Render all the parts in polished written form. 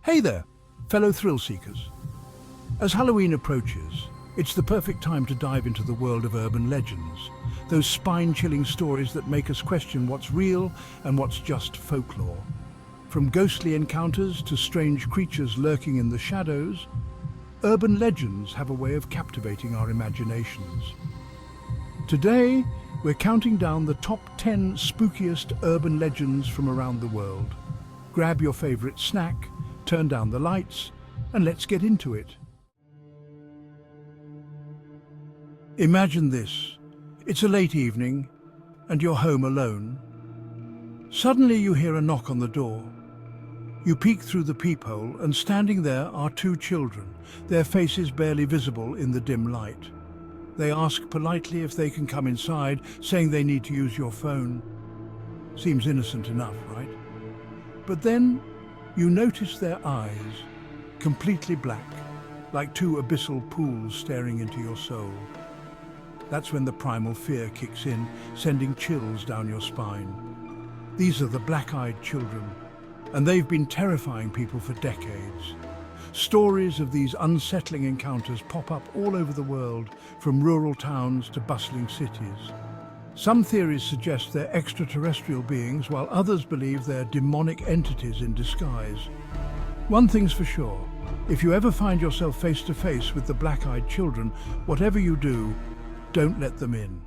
Hey there, fellow thrill seekers. As Halloween approaches, it's the perfect time to dive into the world of urban legends, those spine-chilling stories that make us question what's real and what's just folklore. From ghostly encounters to strange creatures lurking in the shadows, urban legends have a way of captivating our imaginations. Today, we're counting down the top 10 spookiest urban legends from around the world. Grab your favorite snack, turn down the lights, and let's get into it. Imagine this. It's a late evening, and you're home alone. Suddenly you hear a knock on the door. You peek through the peephole, and standing there are two children, their faces barely visible in the dim light. They ask politely if they can come inside, saying they need to use your phone. Seems innocent enough, right? But then you notice their eyes, completely black, like two abyssal pools staring into your soul. That's when the primal fear kicks in, sending chills down your spine. These are the black-eyed children, and they've been terrifying people for decades. Stories of these unsettling encounters pop up all over the world, from rural towns to bustling cities. Some theories suggest they're extraterrestrial beings, while others believe they're demonic entities in disguise. One thing's for sure, if you ever find yourself face to face with the black-eyed children, whatever you do, don't let them in.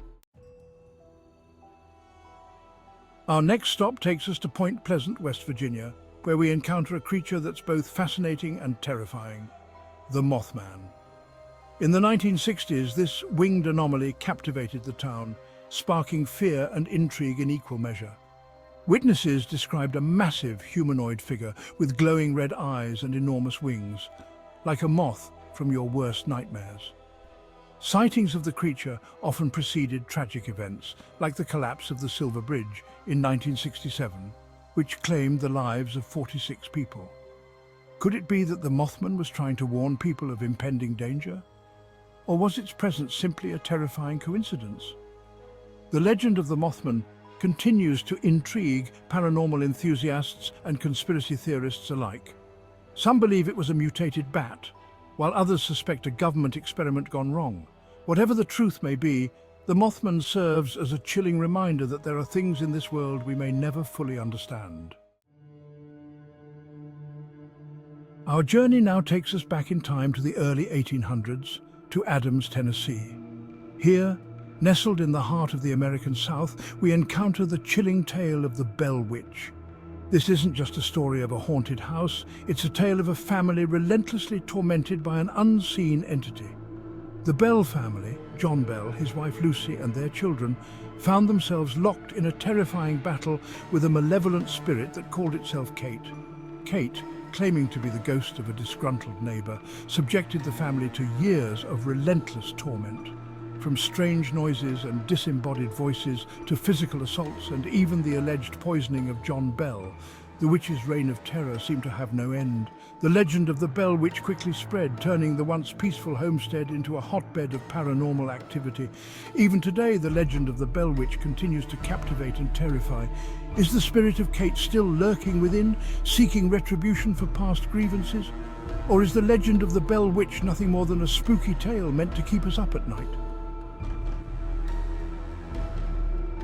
Our next stop takes us to Point Pleasant, West Virginia, where we encounter a creature that's both fascinating and terrifying, the Mothman. In the 1960s, this winged anomaly captivated the town, sparking fear and intrigue in equal measure. Witnesses described a massive humanoid figure with glowing red eyes and enormous wings, like a moth from your worst nightmares. Sightings of the creature often preceded tragic events, like the collapse of the Silver Bridge in 1967, which claimed the lives of 46 people. Could it be that the Mothman was trying to warn people of impending danger? Or was its presence simply a terrifying coincidence? The legend of the Mothman continues to intrigue paranormal enthusiasts and conspiracy theorists alike. Some believe it was a mutated bat, while others suspect a government experiment gone wrong. Whatever the truth may be, the Mothman serves as a chilling reminder that there are things in this world we may never fully understand. Our journey now takes us back in time to the early 1800s, to Adams, Tennessee. Here, nestled in the heart of the American South, we encounter the chilling tale of the Bell Witch. This isn't just a story of a haunted house, it's a tale of a family relentlessly tormented by an unseen entity. The Bell family, John Bell, his wife Lucy, and their children, found themselves locked in a terrifying battle with a malevolent spirit that called itself Kate. Kate, claiming to be the ghost of a disgruntled neighbor, subjected the family to years of relentless torment. From strange noises and disembodied voices to physical assaults and even the alleged poisoning of John Bell, the witch's reign of terror seemed to have no end. The legend of the Bell Witch quickly spread, turning the once peaceful homestead into a hotbed of paranormal activity. Even today, the legend of the Bell Witch continues to captivate and terrify. Is the spirit of Kate still lurking within, seeking retribution for past grievances? Or is the legend of the Bell Witch nothing more than a spooky tale meant to keep us up at night?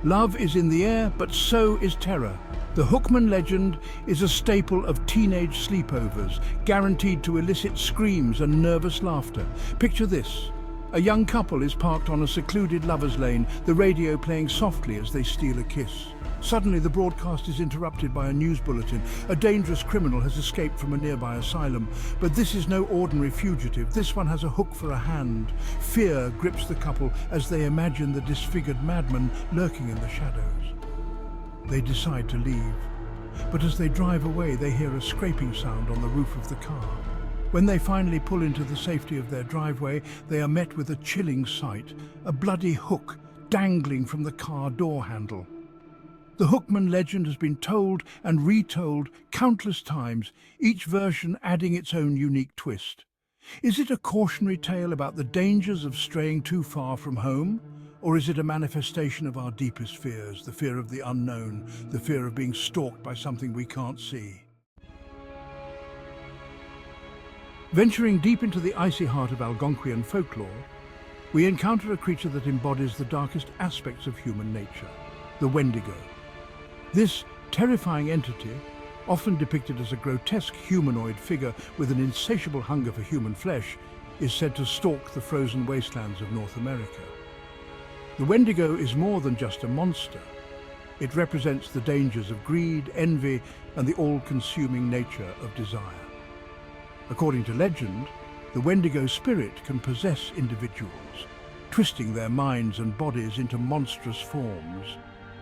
Love is in the air, but so is terror. The Hookman legend is a staple of teenage sleepovers, guaranteed to elicit screams and nervous laughter. Picture this. A young couple is parked on a secluded lover's lane, the radio playing softly as they steal a kiss. Suddenly, the broadcast is interrupted by a news bulletin. A dangerous criminal has escaped from a nearby asylum. But this is no ordinary fugitive. This one has a hook for a hand. Fear grips the couple as they imagine the disfigured madman lurking in the shadows. They decide to leave. But as they drive away, they hear a scraping sound on the roof of the car. When they finally pull into the safety of their driveway, they are met with a chilling sight, a bloody hook dangling from the car door handle. The Hookman legend has been told and retold countless times, each version adding its own unique twist. Is it a cautionary tale about the dangers of straying too far from home? Or is it a manifestation of our deepest fears, the fear of the unknown, the fear of being stalked by something we can't see? Venturing deep into the icy heart of Algonquian folklore, we encounter a creature that embodies the darkest aspects of human nature, the Wendigo. This terrifying entity, often depicted as a grotesque humanoid figure with an insatiable hunger for human flesh, is said to stalk the frozen wastelands of North America. The Wendigo is more than just a monster. It represents the dangers of greed, envy, and the all-consuming nature of desire. According to legend, the Wendigo spirit can possess individuals, twisting their minds and bodies into monstrous forms.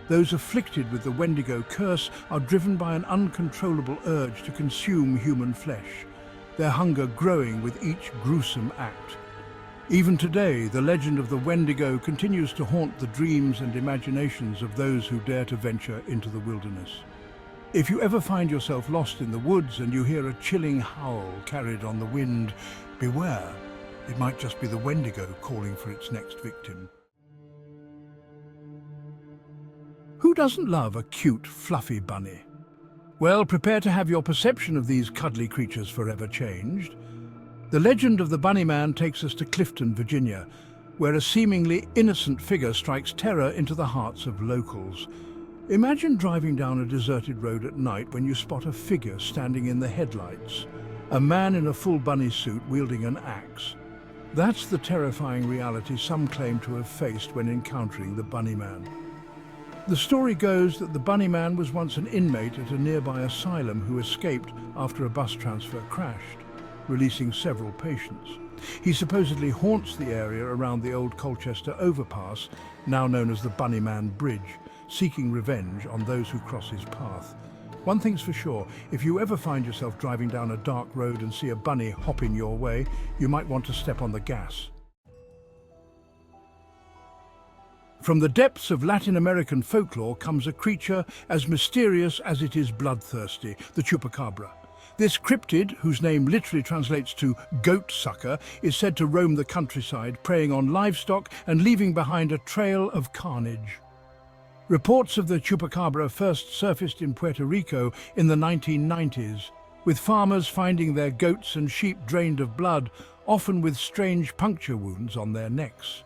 Those afflicted with the Wendigo curse are driven by an uncontrollable urge to consume human flesh, their hunger growing with each gruesome act. Even today, the legend of the Wendigo continues to haunt the dreams and imaginations of those who dare to venture into the wilderness. If you ever find yourself lost in the woods and you hear a chilling howl carried on the wind, beware. It might just be the Wendigo calling for its next victim. Who doesn't love a cute, fluffy bunny? Well, prepare to have your perception of these cuddly creatures forever changed. The legend of the Bunny Man takes us to Clifton, Virginia, where a seemingly innocent figure strikes terror into the hearts of locals. Imagine driving down a deserted road at night when you spot a figure standing in the headlights, a man in a full bunny suit wielding an axe. That's the terrifying reality some claim to have faced when encountering the Bunny Man. The story goes that the Bunny Man was once an inmate at a nearby asylum who escaped after a bus transfer crashed, releasing several patients. He supposedly haunts the area around the old Colchester overpass, now known as the Bunny Man Bridge, seeking revenge on those who cross his path. One thing's for sure, if you ever find yourself driving down a dark road and see a bunny hopping your way, you might want to step on the gas. From the depths of Latin American folklore comes a creature as mysterious as it is bloodthirsty, the chupacabra. This cryptid, whose name literally translates to goat sucker, is said to roam the countryside, preying on livestock and leaving behind a trail of carnage. Reports of the chupacabra first surfaced in Puerto Rico in the 1990s, with farmers finding their goats and sheep drained of blood, often with strange puncture wounds on their necks.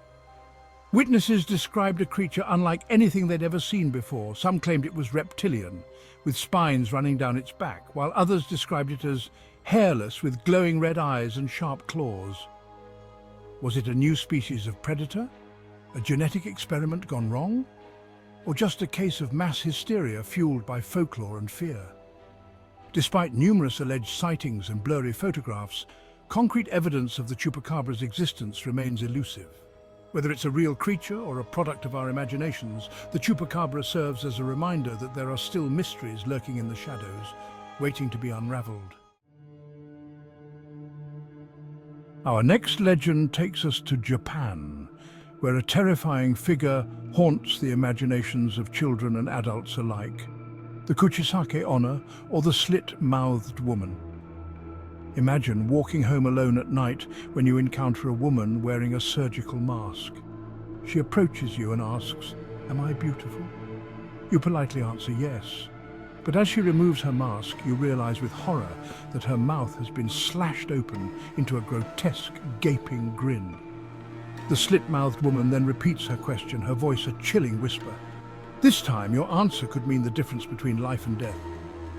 Witnesses described a creature unlike anything they'd ever seen before. Some claimed it was reptilian, with spines running down its back, while others described it as hairless with glowing red eyes and sharp claws. Was it a new species of predator? A genetic experiment gone wrong? Or just a case of mass hysteria fueled by folklore and fear? Despite numerous alleged sightings and blurry photographs, concrete evidence of the chupacabra's existence remains elusive. Whether it's a real creature or a product of our imaginations, the chupacabra serves as a reminder that there are still mysteries lurking in the shadows, waiting to be unraveled. Our next legend takes us to Japan, where a terrifying figure haunts the imaginations of children and adults alike, the Kuchisake Onna, or the slit-mouthed woman. Imagine walking home alone at night when you encounter a woman wearing a surgical mask. She approaches you and asks, "Am I beautiful?" You politely answer yes. But as she removes her mask, you realize with horror that her mouth has been slashed open into a grotesque, gaping grin. The slit-mouthed woman then repeats her question, her voice a chilling whisper. This time, your answer could mean the difference between life and death.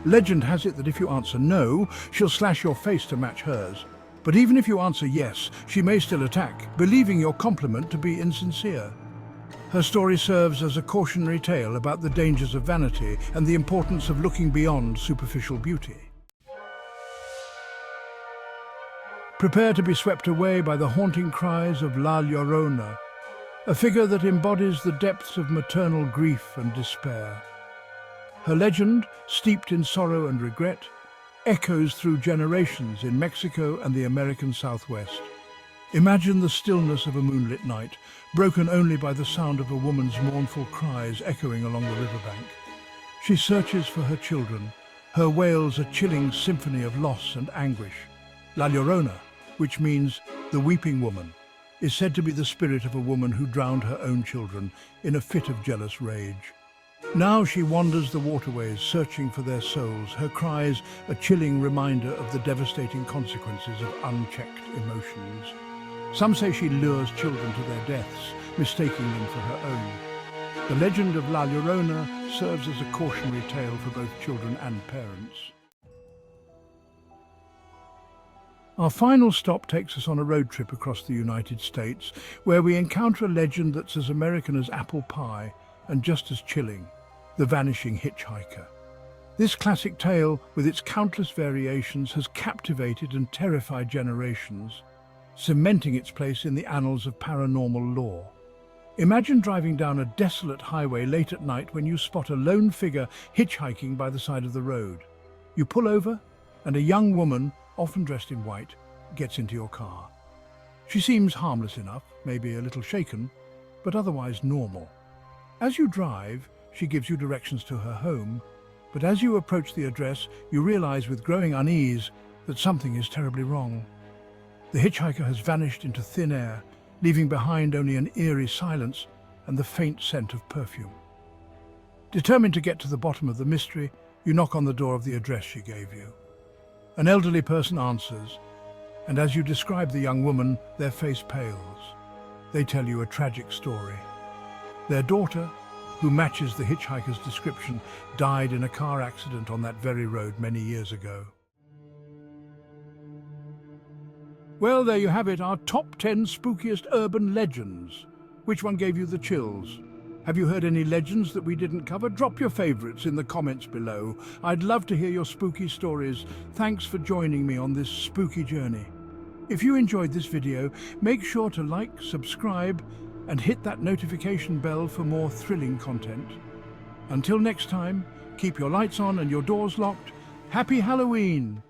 Legend has it that if you answer no, she'll slash your face to match hers. But even if you answer yes, she may still attack, believing your compliment to be insincere. Her story serves as a cautionary tale about the dangers of vanity and the importance of looking beyond superficial beauty. Prepare to be swept away by the haunting cries of La Llorona, a figure that embodies the depths of maternal grief and despair. Her legend, steeped in sorrow and regret, echoes through generations in Mexico and the American Southwest. Imagine the stillness of a moonlit night, broken only by the sound of a woman's mournful cries echoing along the riverbank. She searches for her children, her wails a chilling symphony of loss and anguish. La Llorona, which means the weeping woman, is said to be the spirit of a woman who drowned her own children in a fit of jealous rage. Now she wanders the waterways, searching for their souls, her cries a chilling reminder of the devastating consequences of unchecked emotions. Some say she lures children to their deaths, mistaking them for her own. The legend of La Llorona serves as a cautionary tale for both children and parents. Our final stop takes us on a road trip across the United States, where we encounter a legend that's as American as apple pie and just as chilling: the vanishing hitchhiker. This classic tale, with its countless variations, has captivated and terrified generations, cementing its place in the annals of paranormal lore. Imagine driving down a desolate highway late at night when you spot a lone figure hitchhiking by the side of the road. You pull over, and a young woman, often dressed in white, gets into your car. She seems harmless enough, maybe a little shaken, but otherwise normal. As you drive, she gives you directions to her home, but as you approach the address, you realize with growing unease that something is terribly wrong. The hitchhiker has vanished into thin air, leaving behind only an eerie silence and the faint scent of perfume. Determined to get to the bottom of the mystery, you knock on the door of the address she gave you. An elderly person answers, and as you describe the young woman, their face pales. They tell you a tragic story. Their daughter, who matches the hitchhiker's description, died in a car accident on that very road many years ago. Well, there you have it, our top 10 spookiest urban legends. Which one gave you the chills? Have you heard any legends that we didn't cover? Drop your favorites in the comments below. I'd love to hear your spooky stories. Thanks for joining me on this spooky journey. If you enjoyed this video, make sure to like, subscribe, and hit that notification bell for more thrilling content. Until next time, keep your lights on and your doors locked. Happy Halloween!